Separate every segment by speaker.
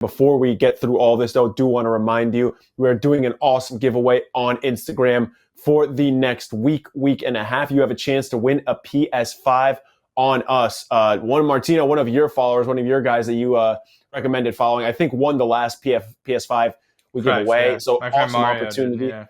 Speaker 1: Before we get through all this, though, do want to remind you, we're doing an awesome giveaway on Instagram for the next week and a half. You have a chance to win a PS5 on us. Martino, one of your followers, one of your guys that you recommended following, I think won the last PS5 we give away.
Speaker 2: Yeah.
Speaker 1: So awesome
Speaker 2: Mario
Speaker 1: opportunity.
Speaker 2: did, yeah.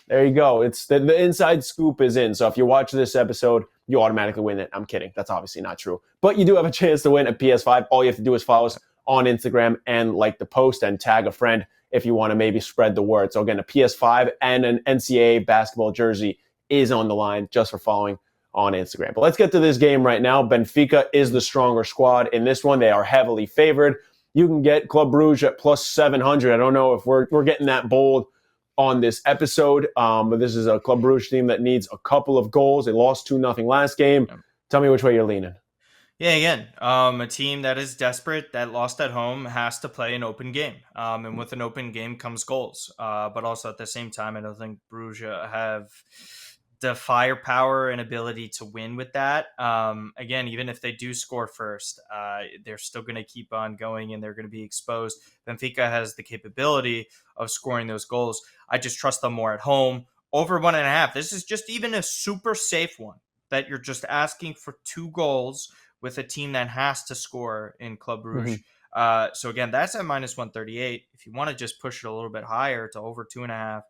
Speaker 1: There you go. It's the inside scoop is in. So if you watch this episode, you automatically win it. I'm kidding. That's obviously not true. But you do have a chance to win a PS5. All you have to do is follow us on Instagram and like the post and tag a friend if you want to maybe spread the word. So again, a PS5 and an NCAA basketball jersey is on the line just for following on Instagram. But let's get to this game right now. Benfica is the stronger squad in this one. They are heavily favored. You can get Club Brugge at plus 700. I don't know if we're getting that bold on this episode, but this is a Club Brugge team that needs a couple of goals. They lost 2-0 last game. Tell me which way you're leaning.
Speaker 2: Yeah, again, a team that is desperate, that lost at home, has to play an open game. And with an open game comes goals. But also at the same time, I don't think Brugge have the firepower and ability to win with that. Again, even if they do score first, they're still going to keep on going and they're going to be exposed. Benfica has the capability of scoring those goals. I just trust them more at home. Over 1.5. This is just even a super safe one that you're just asking for 2 goals with a team that has to score in Club Brugge. Mm-hmm. So again, that's at minus 138. If you want to just push it a little bit higher to over 2.5,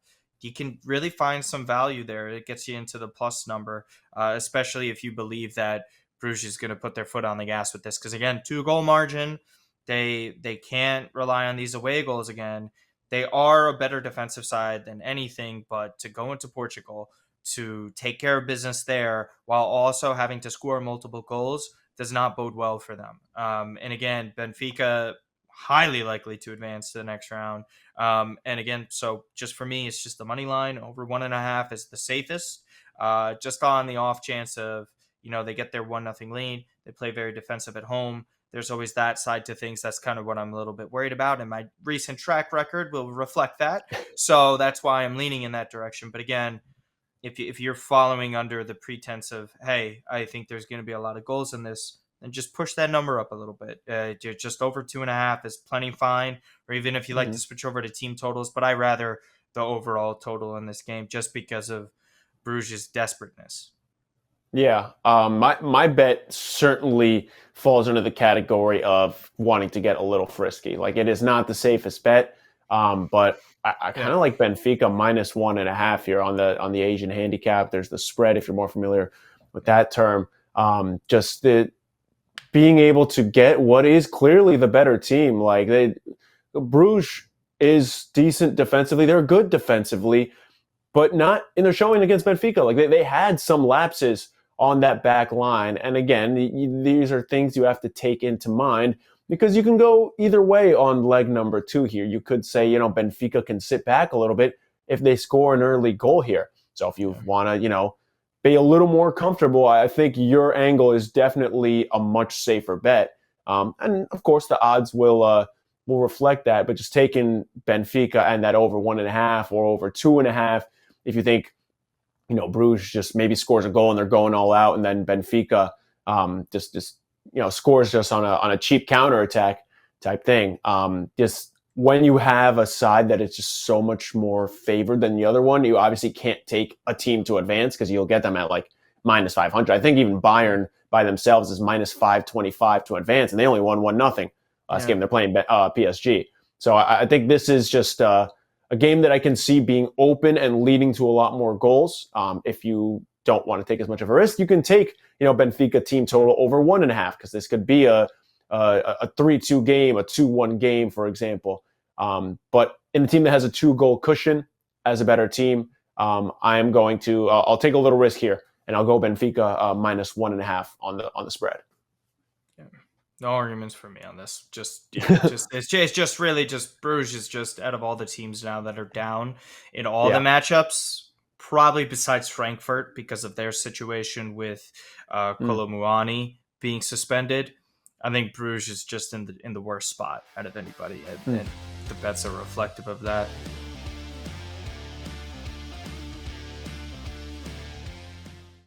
Speaker 2: you can really find some value there. It gets you into the plus number, especially if you believe that Brugge is going to put their foot on the gas with this. Because again, 2-goal margin, they can't rely on these away goals again. They are a better defensive side than anything, but to go into Portugal to take care of business there while also having to score multiple goals does not bode well for them. And again, Benfica highly likely to advance to the next round. And again, so just for me, it's just the money line. Over 1.5 is the safest. Just on the off chance of, they get their 1-0 lead. They play very defensive at home. There's always that side to things. That's kind of what I'm a little bit worried about. And my recent track record will reflect that. So that's why I'm leaning in that direction. But again, if you're following under the pretense of, hey, I think there's going to be a lot of goals in this, then just push that number up a little bit. Just over 2.5 is plenty fine. Or even if you like to switch over to team totals, but I rather the overall total in this game just because of Bruges' desperateness.
Speaker 1: Yeah, my bet certainly falls under the category of wanting to get a little frisky. Like, it is not the safest bet, but I kind of like Benfica minus 1.5 here on the Asian handicap. There's the spread if you're more familiar with that term. Just the being able to get what is clearly the better team. Like, Bruges is decent defensively. They're good defensively, but not in their showing against Benfica. Like, they had some lapses on that back line. And again, these are things you have to take into mind because you can go either way on leg number 2 here. You could say, Benfica can sit back a little bit if they score an early goal here. So if you want to, be a little more comfortable, I think your angle is definitely a much safer bet. And of course, the odds will reflect that. But just taking Benfica and that over 1.5 or over 2.5, if you think, Bruges just maybe scores a goal and they're going all out, and then Benfica just scores just on a cheap counterattack type thing. Just when you have a side that is just so much more favored than the other one, you obviously can't take a team to advance because you'll get them at like minus 500. I think even Bayern by themselves is minus 525 to advance, and they only won 1-0 last game. They're playing PSG. So I think this is just a game that I can see being open and leading to a lot more goals. If you don't want to take as much of a risk, you can take, Benfica team total over 1.5 because this could be a 3-2 game, a 2-1 game, for example. But in the team that has a 2-goal cushion as a better team, I'll take a little risk here and I'll go Benfica minus 1.5 on the spread.
Speaker 2: No arguments for me on this. It's just really just Bruges is just out of all the teams now that are down in all the matchups, probably besides Frankfurt because of their situation with Kolo Muani being suspended. I think Bruges is just in the worst spot out of anybody, and the bets are reflective of that.